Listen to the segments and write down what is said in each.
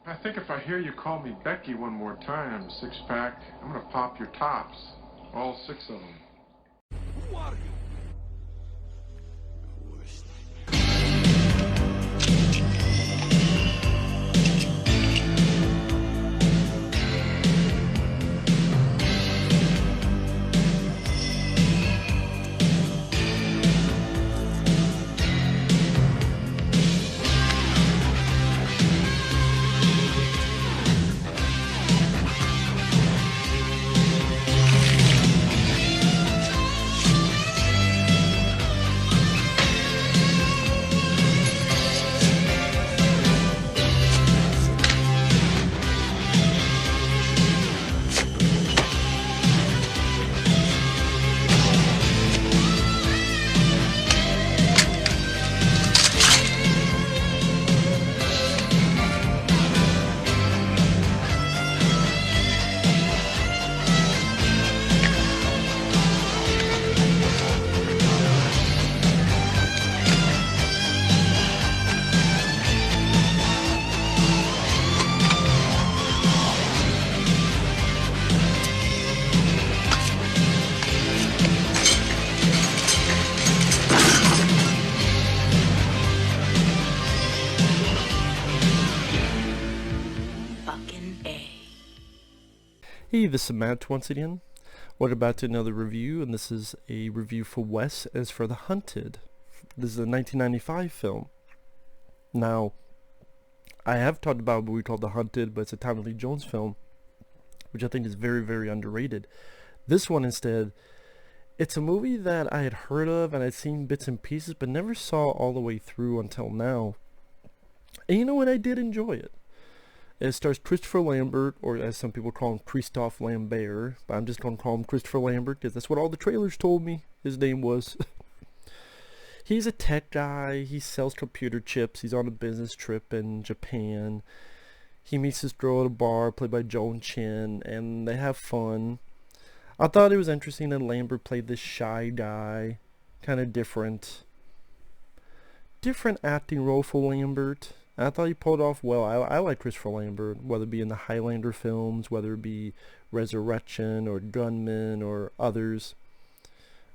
I think if I hear you call me Becky one more time, six-pack, I'm gonna pop your tops. All six of them. Who are you? Hey, this is Matt once again. What about another review, and this is a review for Wes as for The Hunted. This is a 1995 film. Now, I have talked about a movie called The Hunted, but it's a Tommy Lee Jones film, which I think is very, very underrated. This one instead, it's a movie that I had heard of and I'd seen bits and pieces, but never saw all the way through until now. And you know what? I did enjoy it. It stars Christopher Lambert, or as some people call him, Christopher Lambert, but I'm just going to call him Christopher Lambert because that's what all the trailers told me his name was. He's a tech guy. He sells computer chips. He's on a business trip in Japan. He meets this girl at a bar played by Joan Chen, and they have fun. I thought it was interesting that Lambert played this shy guy, kind of different acting role for Lambert. I thought he pulled off well. I like Christopher Lambert, whether it be in the Highlander films, whether it be Resurrection or Gunman or others.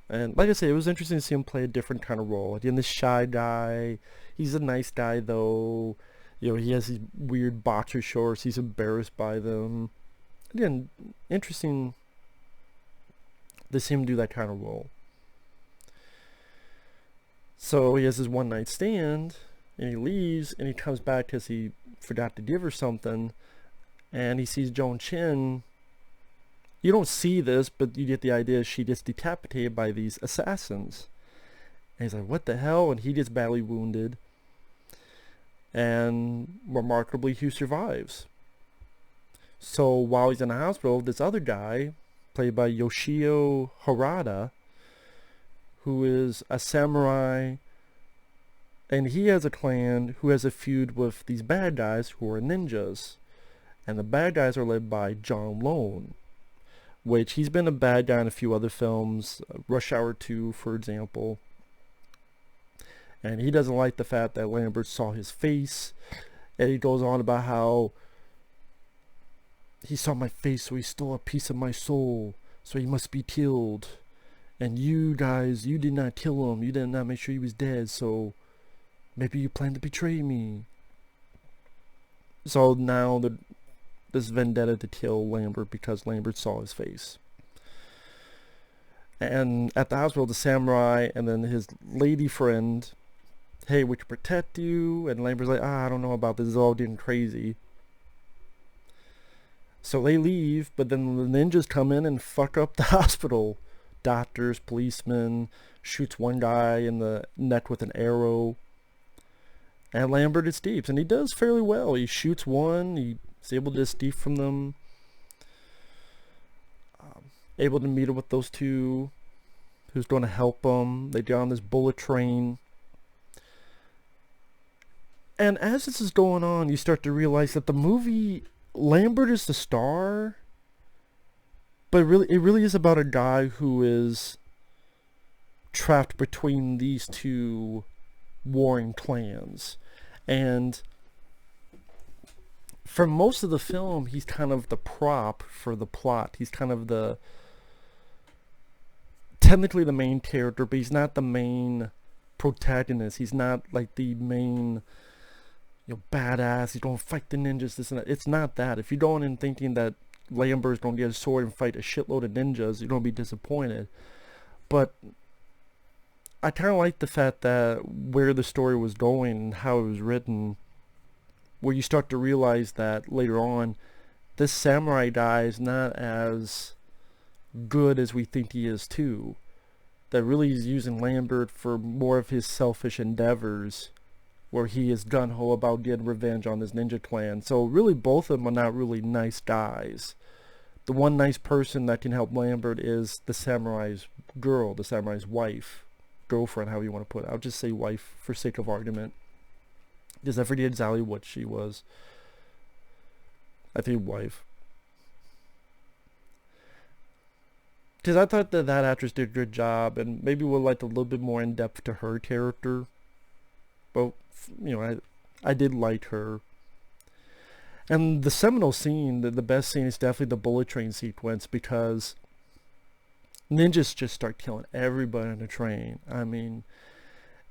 And like I said, it was interesting to see him play a different kind of role. Again, this shy guy, he's a nice guy though. You know, he has these weird boxer shorts. He's embarrassed by them. Again, interesting to see him do that kind of role. So he has his one night stand. And he leaves, and he comes back because he forgot to give her something, and he sees Joan Chen. You don't see this, but you get the idea she gets decapitated by these assassins. And he's like, what the hell? And he gets badly wounded. And remarkably, he survives. So while he's in the hospital, this other guy, played by Yoshio Harada, who is a samurai, and he has a clan who has a feud with these bad guys who are ninjas. And the bad guys are led by John Lone, which he's been a bad guy in a few other films, Rush Hour 2, for example. And he doesn't like the fact that Lambert saw his face. And he goes on about how he saw my face, so he stole a piece of my soul, so he must be killed. And you guys, you did not kill him. You did not make sure he was dead, so maybe you plan to betray me. So now this vendetta to kill Lambert because Lambert saw his face. And at the hospital, the samurai and then his lady friend, hey, we can protect you. And Lambert's like, I don't know about this. It's all getting crazy. So they leave, but then the ninjas come in and fuck up the hospital. Doctors, policemen, shoots one guy in the neck with an arrow. And Lambert escapes, and he does fairly well. He shoots one, he's able to escape from them. Able to meet up with those two, who's going to help them. They get on this bullet train. And as this is going on, you start to realize that the movie, Lambert is the star, but it really is about a guy who is trapped between these two warring clans. And for most of the film, he's kind of the prop for the plot. He's kind of technically the main character, but he's not the main protagonist. He's not like the main, badass. He's gonna fight the ninjas, this and that. It's not that. If you go in thinking that Lambert's gonna get a sword and fight a shitload of ninjas, you're gonna be disappointed. But I kind of like the fact that where the story was going and how it was written, where you start to realize that later on, this samurai guy is not as good as we think he is too. That really is using Lambert for more of his selfish endeavors, where he is gung-ho about getting revenge on his ninja clan. So really both of them are not really nice guys. The one nice person that can help Lambert is the samurai's girl, the samurai's wife, girlfriend, however you want to put it. I'll just say wife for sake of argument. Because I forget exactly what she was. I think wife. Because I thought that actress did a good job, and maybe would like a little bit more in depth to her character. But I did like her. And the seminal scene, the best scene, is definitely the bullet train sequence, because ninjas just start killing everybody on the train. I mean,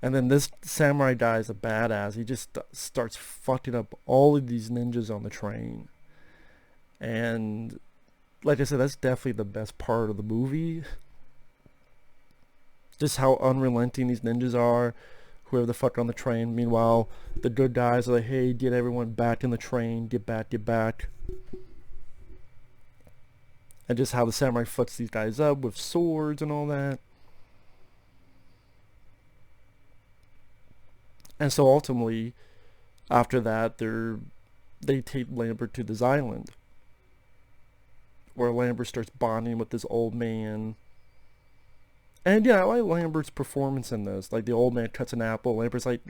and then this samurai guy is a badass. He just starts fucking up all of these ninjas on the train. And like I said, that's definitely the best part of the movie. Just how unrelenting these ninjas are, whoever the fuck on the train. Meanwhile, the good guys are like, hey, get everyone back in the train, get back, get back. And just how the samurai fucks these guys up with swords and all that. And so ultimately, after that, they take Lambert to this island, where Lambert starts bonding with this old man. And yeah, I like Lambert's performance in this. Like, the old man cuts an apple, Lambert's like,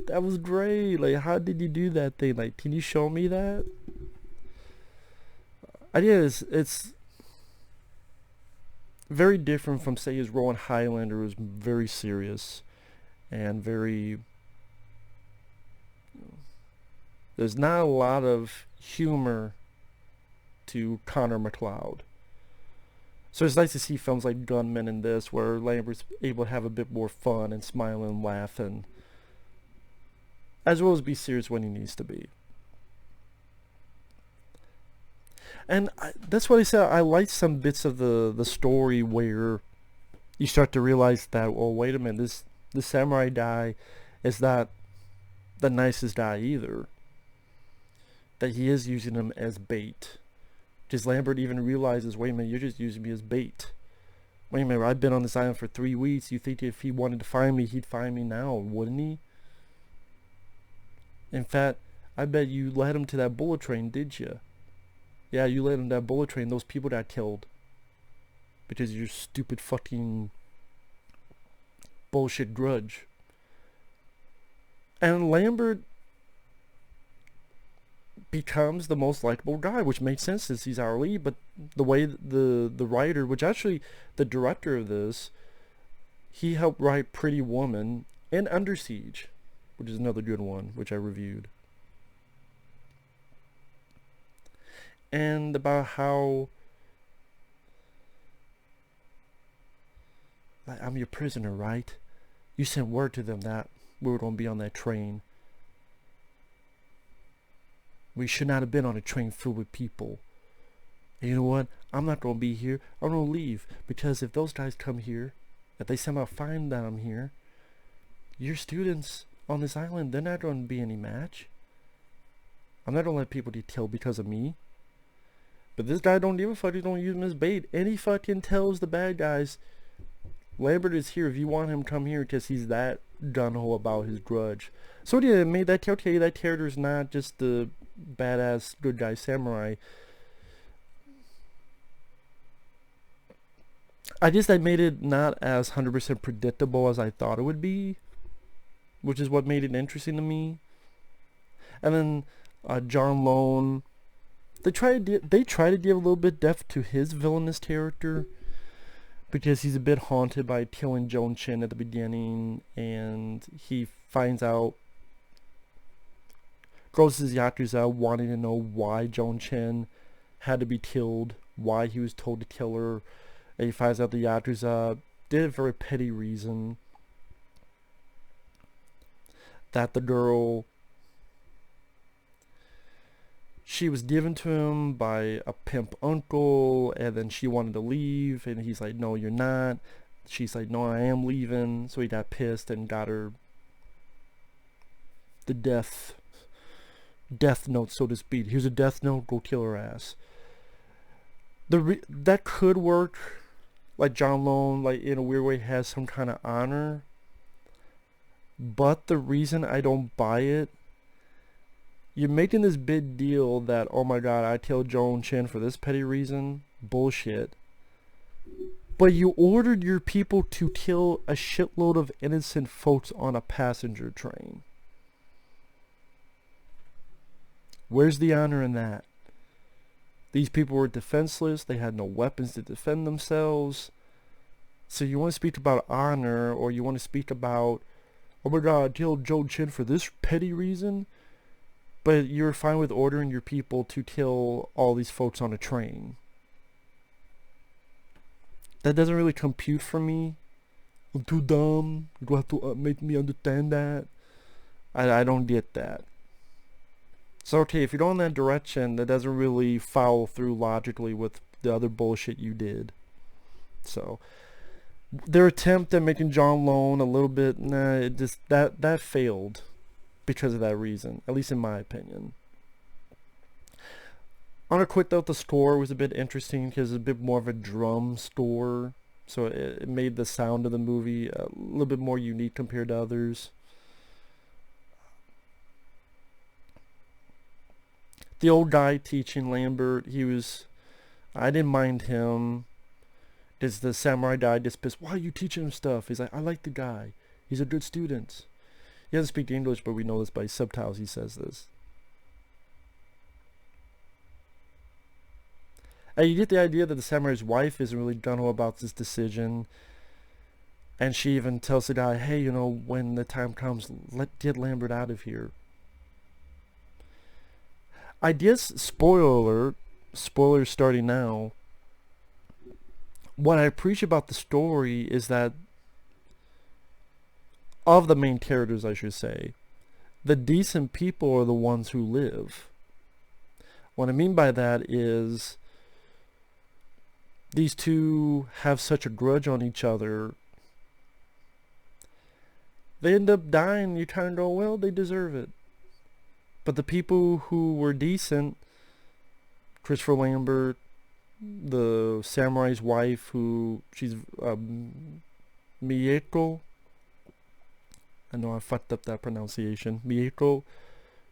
that was great. Like, how did you do that thing? Like, can you show me that? It's very different from, say, his role in Highlander, who was very serious and very... There's not a lot of humor to Connor McLeod. So it's nice to see films like Gunman in this, where Lambert's able to have a bit more fun and smile and laugh, and as well as be serious when he needs to be. And that's what I said. I like some bits of the story where you start to realize that, well, wait a minute, this samurai guy is not the nicest guy either. That he is using him as bait. Because Lambert even realizes, wait a minute, you're just using me as bait. Wait a minute, I've been on this island for 3 weeks. You think if he wanted to find me, he'd find me now, wouldn't he? In fact, I bet you led him to that bullet train, did you? Yeah, you led him to that bullet train. Those people got killed. Because of your stupid fucking bullshit grudge. And Lambert becomes the most likable guy, which makes sense since he's our lead. But the way the writer, which actually the director of this, he helped write Pretty Woman and Under Siege, which is another good one, which I reviewed. And about how I'm your prisoner, right? You sent word to them that we were going to be on that train. We should not have been on a train filled with people. And you know what? I'm not going to be here. I'm going to leave. Because if those guys come here, if they somehow find that I'm here, your students on this island, they're not going to be any match. I'm not going to let people get killed because of me. But this guy don't give a fuck. He don't use him as bait. And he fucking tells the bad guys, Lambert is here if you want him to come here, because he's that gung-ho about his grudge. So yeah, it made that okay, that character's not just the badass good guy samurai. I made it not as 100% predictable as I thought it would be, which is what made it interesting to me. And then John Lone, they try to give a little bit depth to his villainous character, because he's a bit haunted by killing Joan Chen at the beginning, and he finds out goes to his Yakuza wanting to know why Joan Chen had to be killed, why he was told to kill her, and he finds out the Yakuza did it for a petty reason. That the girl, she was given to him by a pimp uncle, and then she wanted to leave, and he's like, no, you're not. She's like, no, I am leaving. So he got pissed and got her the death note, so to speak. Here's a death note, go kill her ass. That could work. Like John Lone, like in a weird way, has some kind of honor. But the reason I don't buy it, you're making this big deal that, oh my god, I killed Joan Chen for this petty reason. Bullshit. But you ordered your people to kill a shitload of innocent folks on a passenger train. Where's the honor in that? These people were defenseless. They had no weapons to defend themselves. So you want to speak about honor, or you want to speak about, oh my god, I killed Joan Chen for this petty reason? But you're fine with ordering your people to kill all these folks on a train. That doesn't really compute for me. I'm too dumb. You don't have to make me understand that. I don't get that. So okay, if you're going that direction, that doesn't really follow through logically with the other bullshit you did. So their attempt at making John Lone a little bit, it just that failed because of that reason, at least in my opinion. On a quick note, the score was a bit interesting because it's a bit more of a drum score, so it made the sound of the movie a little bit more unique compared to others. The old guy teaching Lambert, I didn't mind him. Is the samurai guy just pissed, why are you teaching him stuff? He's like, I like the guy. He's a good student. He doesn't speak English, but we know this by subtitles he says this. And you get the idea that the samurai's wife isn't really gung-ho about this decision. And she even tells the guy, hey, you know, when the time comes, get Lambert out of here. I guess, spoiler alert, spoilers starting now, what I appreciate about the story is that, of the main characters I should say, the decent people are the ones who live. What I mean by that is, these two have such a grudge on each other, they end up dying, you kind of go, well, they deserve it. But the people who were decent, Christopher Lambert, the samurai's wife, who she's Miyako. I know I fucked up that pronunciation. Miyako.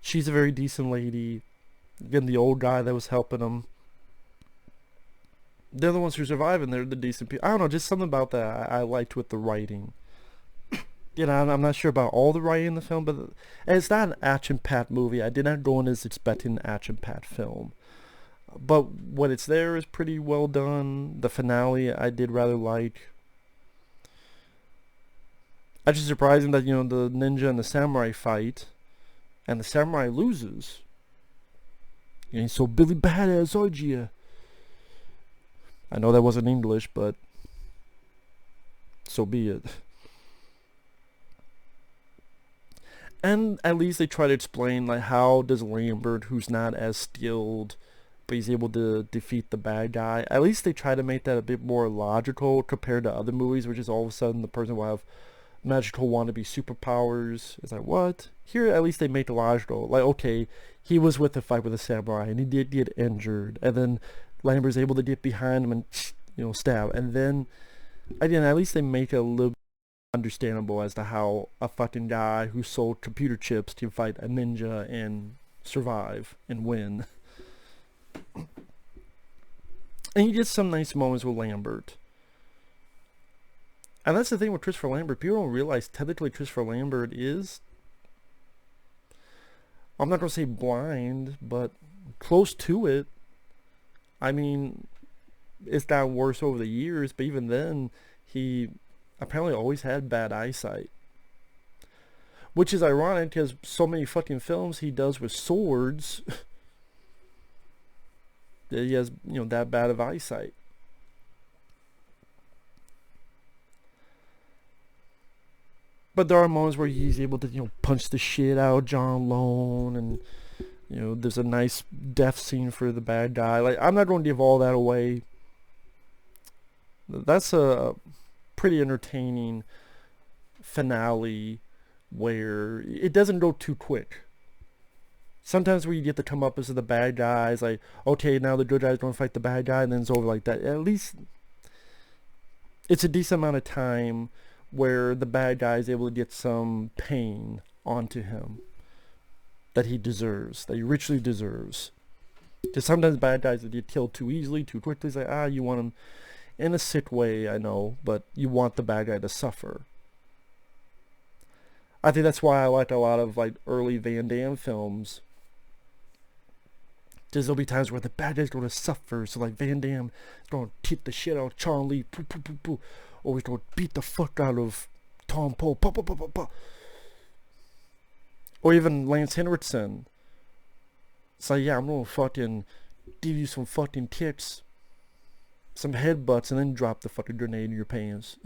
She's a very decent lady. Again, the old guy that was helping them. They're the ones who survive, and they're the decent people. I don't know, just something about that I liked with the writing. You know, I'm not sure about all the writing in the film, but it's not an action-packed movie. I did not go in as expecting an action-packed film. But what it's there is pretty well done. The finale I did rather like. Actually surprising that, you know, the ninja and the samurai fight, and the samurai loses. You ain't so Billy Badass, are you? I know that wasn't English, but so be it. And at least they try to explain, like, how does Lambert, who's not as skilled, but he's able to defeat the bad guy, at least they try to make that a bit more logical compared to other movies, which is all of a sudden the person will have magical wannabe superpowers. It's like, what? Here, at least they make it logical. Like, okay, he was with the fight with a samurai, and he did get injured, and then Lambert's able to get behind him and, you know, stab, and then, again, at least they make it a little understandable as to how a fucking guy who sold computer chips can fight a ninja and survive and win. And you get some nice moments with Lambert. And that's the thing with Christopher Lambert. People don't realize technically Christopher Lambert is, I'm not going to say blind, but close to it. I mean, it's gotten worse over the years, but even then, he apparently always had bad eyesight. Which is ironic because so many fucking films he does with swords that he has, that bad of eyesight. But there are moments where he's able to, punch the shit out of John Lone, and there's a nice death scene for the bad guy. Like, I'm not going to give all that away. That's a pretty entertaining finale where it doesn't go too quick. Sometimes where you get to come up as the bad guys, like, okay, now the good guy's going to fight the bad guy, and then it's over like that. At least it's a decent amount of time where the bad guy is able to get some pain onto him that he deserves, that he richly deserves. Because sometimes bad guys get killed too easily, too quickly. It's like, you want him in a sick way, I know, but you want the bad guy to suffer. I think that's why I like a lot of like early Van Damme films. There'll be times where the bad guy's going to suffer. So like Van Damme is going to kick the shit out of Charlie, poo, poo, poo, poo. Or he's going to beat the fuck out of Tom Poe, pa, pa, pa, pa, pa. Or even Lance Henriksen. It's like, I'm going to fucking give you some fucking kicks, some headbutts, and then drop the fucking grenade in your pants.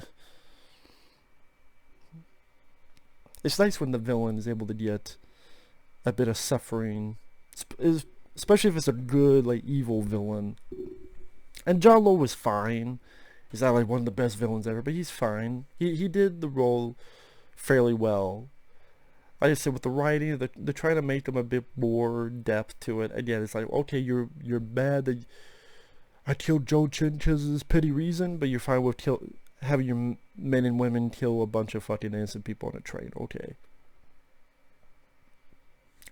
It's nice when the villain is able to get a bit of suffering, especially if it's a good, like, evil villain. And John Lowe was fine. He's not like one of the best villains ever, but he's fine. He did the role fairly well. Like I said, with the writing, they're trying to make them a bit more depth to it. Again, it's like, okay, you're mad that I killed Joan Chen because of this petty reason, but you're fine with having your men and women kill a bunch of fucking innocent people on a train. Okay.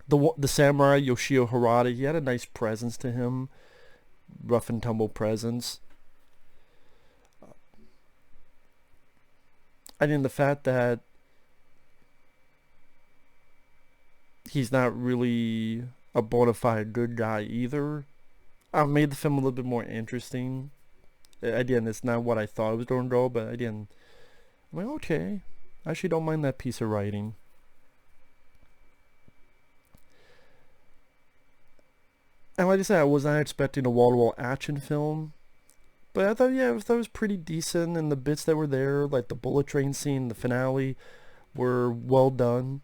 The samurai, Yoshio Harada, he had a nice presence to him. Rough and tumble presence. I mean, the fact that he's not really a bona fide good guy either made the film a little bit more interesting. Again, it's not what I thought it was going to go, but again, I'm like, okay, I actually don't mind that piece of writing. And like I said, I was not expecting a wall-to-wall action film, but I thought, it was pretty decent, and the bits that were there, like the bullet train scene, the finale, were well done.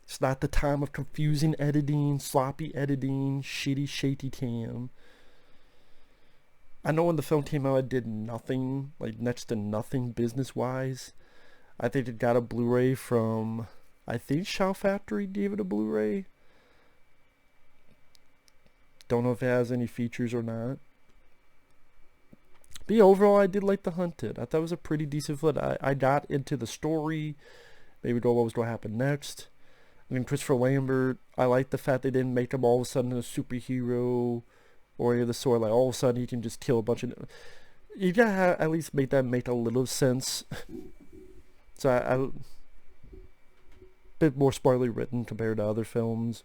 It's not the time of confusing editing, sloppy editing, shitty, shady cam. I know when the film came out, it did nothing, like next to nothing business-wise. I think it got a Blu-ray from, I think Shout Factory gave it a Blu-ray. Don't know if it has any features or not. But yeah, overall, I did like The Hunted. I thought it was a pretty decent film. I got into the story, maybe know what was going to happen next. I mean, Christopher Lambert, I like the fact they didn't make him all of a sudden a superhero or any of the sort. Like, all of a sudden he can just kill a bunch of... You gotta at least make that make a little sense. So a bit more smartly written compared to other films.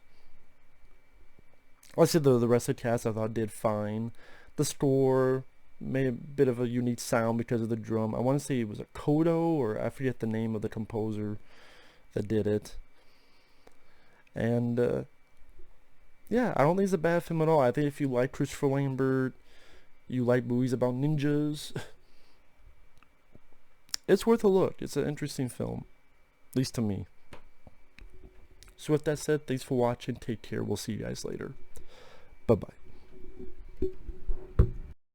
Like I said, the rest of the cast I thought did fine. The score made a bit of a unique sound because of the drum. I want to say it was a Kodo, or I forget the name of the composer that did it. And I don't think it's a bad film at all. I think if you like Christopher Lambert, you like movies about ninjas, it's worth a look. It's an interesting film, at least to me. So with that said, thanks for watching. Take care. We'll see you guys later. Bye-bye.